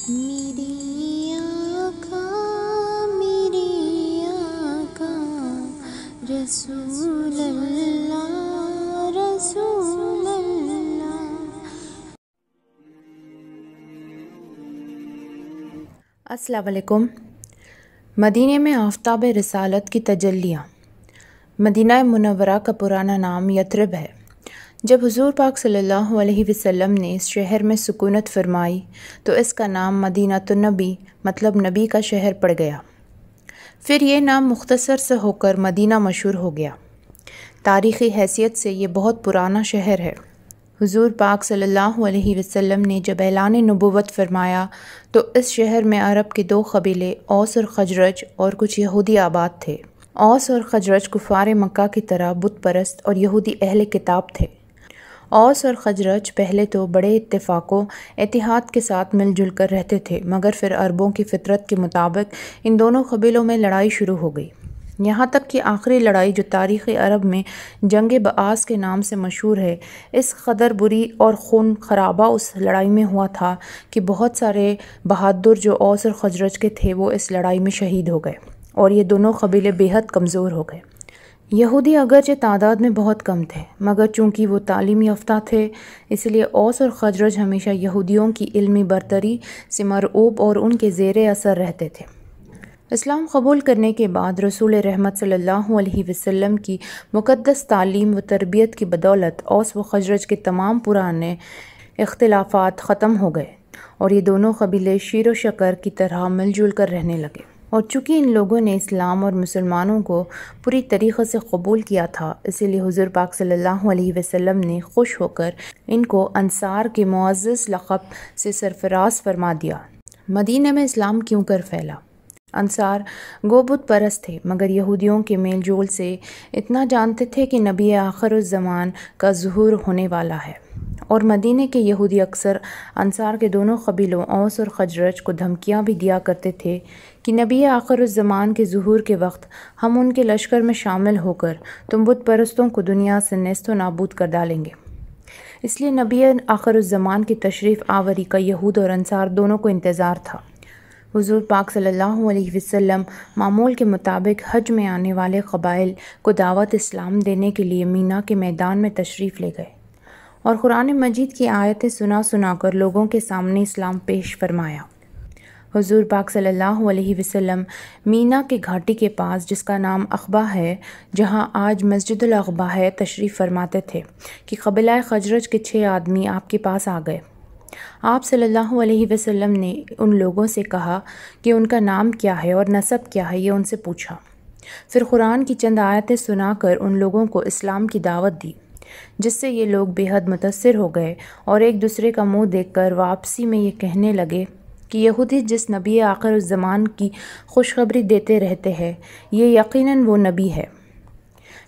میری آقا رسول اللہ رسول اللہ۔ السلام علیکم۔ مدینہ میں آفتاب رسالت کی تجلیاں۔ مدینہ منورہ کا پرانا نام یثرب ہے۔ جب حضور پاک صلی اللہ علیہ وسلم نے اس شہر میں سکونت فرمائی تو اس کا نام مدینۃ النبی مطلب نبی کا شہر پڑ گیا۔ پھر یہ نام مختصر سے ہو کر مدینہ مشہور ہو گیا۔ تاریخی حیثیت سے یہ بہت پرانا شہر ہے۔ حضور پاک صلی اللہ علیہ وسلم نے جب اعلان نبوت فرمایا تو اس شہر میں عرب کے 2 قبیلے اوس اور خزرج اور کچھ یہودی آباد تھے۔ اوس اور خزرج کفار مکہ کی طرح بت پرست اور یہودی اہل کتاب تھے۔ اوس اور خزرج پہلے تو بڑے اتفاق و اتحاد کے ساتھ مل جل کر رہتے تھے، مگر پھر عربوں کی فطرت کے مطابق ان دونوں قبیلوں میں لڑائی شروع ہو گئی، یہاں تک کہ آخری لڑائی جو تاریخ عرب میں جنگ بعاث کے نام سے مشہور ہے، اس قدر بری اور خون خرابہ اس لڑائی میں ہوا تھا کہ بہت سارے بہادر جو اوس اور خزرج کے تھے وہ اس لڑائی میں شہید ہو گئے اور یہ دونوں قبیلے بے حد کمزور ہو گئے۔ یہودی اگرچہ تعداد میں بہت کم تھے، مگر چونکہ وہ تعلیم یافتہ تھے اس لیے اوس اور خزرج ہمیشہ یہودیوں کی علمی برتری سے مرعوب اور ان کے زیر اثر رہتے تھے۔ اسلام قبول کرنے کے بعد رسول رحمت صلی اللہ علیہ وسلم کی مقدس تعلیم و تربیت کی بدولت اوس و خزرج کے تمام پرانے اختلافات ختم ہو گئے اور یہ دونوں قبیلے شیر و شکر کی طرح مل جل کر رہنے لگے۔ اور چونکہ ان لوگوں نے اسلام اور مسلمانوں کو پوری طریقے سے قبول کیا تھا، اسی لیے حضور پاک صلی اللہ علیہ وسلم نے خوش ہو کر ان کو انصار کے معزز لقب سے سرفراز فرما دیا۔ مدینہ میں اسلام کیوں کر پھیلا؟ انصار گو بت پرست تھے، مگر یہودیوں کے میل جول سے اتنا جانتے تھے کہ نبی آخر الزمان کا ظہور ہونے والا ہے، اور مدینہ کے یہودی اکثر انصار کے دونوں قبیلوں اوس اور خزرج کو دھمکیاں بھی دیا کرتے تھے کہ نبی آخر الزمان کے ظہور کے وقت ہم ان کے لشکر میں شامل ہو کر تم بت پرستوں کو دنیا سے نیست و نابود کر ڈالیں گے۔ اس لیے نبی آخر الزمان کی تشریف آوری کا یہود اور انصار دونوں کو انتظار تھا۔ حضور پاک صلی اللہ علیہ وسلم معمول کے مطابق حج میں آنے والے قبائل کو دعوت اسلام دینے کے لیے مینا کے میدان میں تشریف لے گئے اور قرآن مجید کی آیتیں سنا کر لوگوں کے سامنے اسلام پیش فرمایا۔ حضور پاک صلی اللہ علیہ وسلم مینا کے گھاٹی کے پاس جس کا نام عقبہ ہے، جہاں آج مسجد العقبہ ہے، تشریف فرماتے تھے کہ قبیلہ خزرج کے 6 آدمی آپ کے پاس آ گئے۔ آپ صلی اللہ علیہ وسلم نے ان لوگوں سے کہا کہ ان کا نام کیا ہے اور نسب کیا ہے، یہ ان سے پوچھا۔ پھر قرآن کی چند آیتیں سنا کر ان لوگوں کو اسلام کی دعوت دی، جس سے یہ لوگ بے حد متاثر ہو گئے اور ایک دوسرے کا منہ دیکھ کر واپسی میں یہ کہنے لگے کہ یہودی جس نبی آخر الزمان کی خوشخبری دیتے رہتے ہیں یہ یقیناً وہ نبی ہے،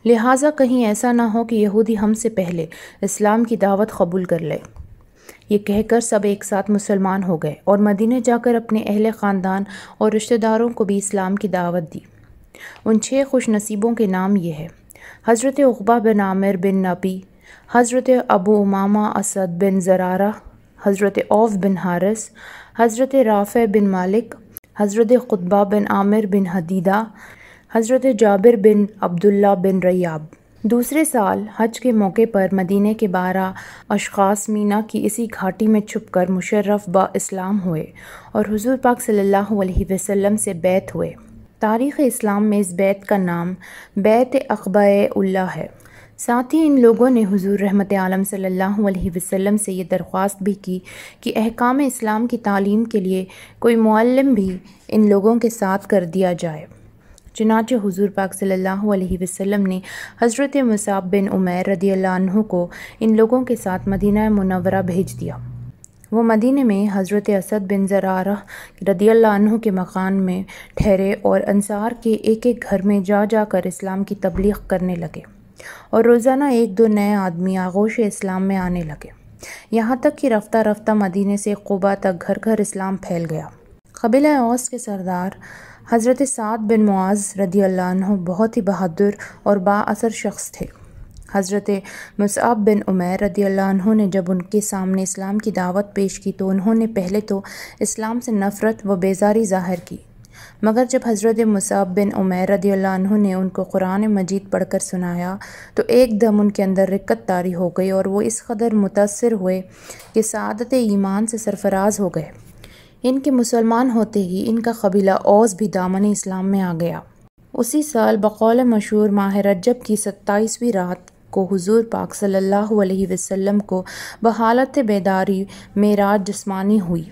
لہٰذا کہیں ایسا نہ ہو کہ یہودی ہم سے پہلے اسلام کی دعوت قبول کر لے۔ یہ کہہ کر سب ایک ساتھ مسلمان ہو گئے اور مدینہ جا کر اپنے اہل خاندان اور رشتہ داروں کو بھی اسلام کی دعوت دی۔ ان 6 خوش نصیبوں کے نام یہ ہے: حضرت عقبہ بن عامر بن نبی، حضرت ابو امامہ اسد بن زرارہ، حضرت عوف بن حارث، حضرت رافع بن مالک، حضرت قطبہ بن عامر بن حدیدہ، حضرت جابر بن عبداللہ بن ریاب۔ دوسرے سال حج کے موقع پر مدینہ کے 12 اشخاص مینا کی اسی گھاٹی میں چھپ کر مشرف با اسلام ہوئے اور حضور پاک صلی اللہ علیہ وسلم سے بیعت ہوئے۔ تاریخ اسلام میں اس بیعت کا نام بیعت عقبہ اللہ ہے۔ ساتھ ہی ان لوگوں نے حضور رحمت عالم صلی اللہ علیہ وسلم سے یہ درخواست بھی کی کہ احکام اسلام کی تعلیم کے لیے کوئی معلم بھی ان لوگوں کے ساتھ کر دیا جائے۔ چنانچہ حضور پاک صلی اللہ علیہ وسلم نے حضرت مصعب بن عمیر رضی اللہ عنہ کو ان لوگوں کے ساتھ مدینہ منورہ بھیج دیا۔ وہ مدینہ میں حضرت اسد بن زرارہ رضی اللہ عنہ کے مکان میں ٹھہرے اور انصار کے ایک گھر میں جا کر اسلام کی تبلیغ کرنے لگے اور روزانہ 1-2 نئے آدمی آغوش اسلام میں آنے لگے، یہاں تک کہ رفتہ رفتہ مدینہ سے قبا تک گھر گھر اسلام پھیل گیا۔ قبیلہ اوس کے سردار حضرت سعد بن معاذ رضی اللہ عنہ بہت ہی بہادر اور با اثر شخص تھے۔ حضرت مصعب بن عمیر رضی اللہ عنہ نے جب ان کے سامنے اسلام کی دعوت پیش کی تو انہوں نے پہلے تو اسلام سے نفرت و بیزاری ظاہر کی، مگر جب حضرت مصعب بن عمیر رضی اللہ عنہ نے ان کو قرآن مجید پڑھ کر سنایا تو ایک دم ان کے اندر رقت طاری ہو گئی اور وہ اس قدر متاثر ہوئے کہ سعادت ایمان سے سرفراز ہو گئے۔ ان کے مسلمان ہوتے ہی ان کا قبیلہ اوس بھی دامن اسلام میں آ گیا۔ اسی سال بقول مشہور ماہ رجب کی 27ویں رات کو حضور پاک صلی اللہ علیہ وسلم کو بحالت بیداری معراج جسمانی ہوئی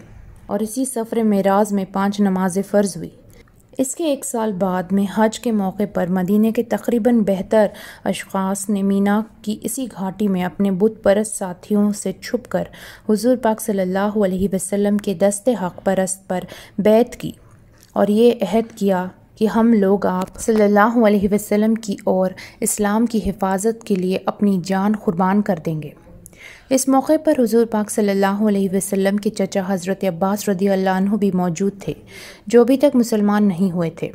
اور اسی سفر معراج میں 5 نمازیں فرض ہوئی۔ اس کے 1 سال بعد میں حج کے موقع پر مدینہ کے تقریباً 72 اشخاص نے مینا کی اسی گھاٹی میں اپنے بت پرست ساتھیوں سے چھپ کر حضور پاک صلی اللہ علیہ وسلم کے دست حق پرست پر بیعت کی اور یہ عہد کیا کہ ہم لوگ آپ صلی اللہ علیہ وسلم کی اور اسلام کی حفاظت کے لیے اپنی جان قربان کر دیں گے۔ اس موقع پر حضور پاک صلی اللہ علیہ وسلم کے چچا حضرت عباس رضی اللہ عنہ بھی موجود تھے، جو ابھی تک مسلمان نہیں ہوئے تھے۔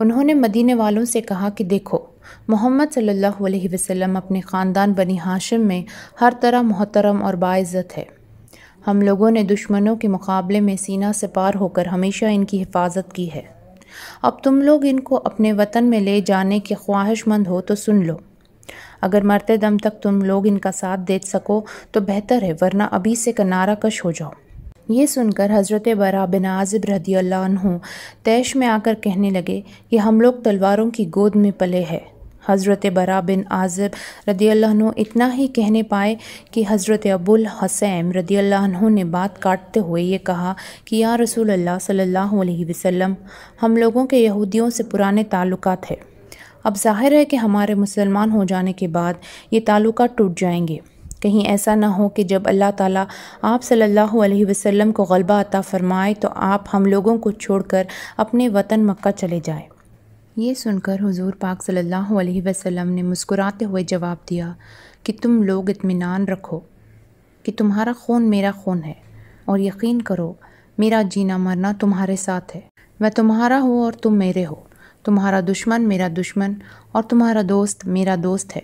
انہوں نے مدینے والوں سے کہا کہ دیکھو، محمد صلی اللہ علیہ وسلم اپنے خاندان بنی ہاشم میں ہر طرح محترم اور باعزت ہے۔ ہم لوگوں نے دشمنوں کے مقابلے میں سینہ سپار ہو کر ہمیشہ ان کی حفاظت کی ہے۔ اب تم لوگ ان کو اپنے وطن میں لے جانے کے خواہش مند ہو تو سن لو۔ اگر مرتے دم تک تم لوگ ان کا ساتھ دے سکو تو بہتر ہے، ورنہ ابھی سے کنارہ کش ہو جاؤ۔ یہ سن کر حضرت برا بن عازب رضی اللہ عنہ طیش میں آ کر کہنے لگے کہ ہم لوگ تلواروں کی گود میں پلے ہیں۔ حضرت برا بن عازب رضی اللہ عنہ اتنا ہی کہنے پائے کہ حضرت ابو الحسین رضی اللہ عنہ نے بات کاٹتے ہوئے یہ کہا کہ یا رسول اللہ صلی اللہ علیہ وسلم، ہم لوگوں کے یہودیوں سے پرانے تعلقات ہیں۔ اب ظاہر ہے کہ ہمارے مسلمان ہو جانے کے بعد یہ تعلقات ٹوٹ جائیں گے۔ کہیں ایسا نہ ہو کہ جب اللہ تعالیٰ آپ صلی اللہ علیہ وسلم کو غلبہ عطا فرمائے تو آپ ہم لوگوں کو چھوڑ کر اپنے وطن مکہ چلے جائیں۔ یہ سن کر حضور پاک صلی اللہ علیہ وسلم نے مسکراتے ہوئے جواب دیا کہ تم لوگ اطمینان رکھو کہ تمہارا خون میرا خون ہے، اور یقین کرو میرا جینا مرنا تمہارے ساتھ ہے۔ میں تمہارا ہوں اور تم میرے ہو، تمہارا دشمن میرا دشمن اور تمہارا دوست میرا دوست ہے۔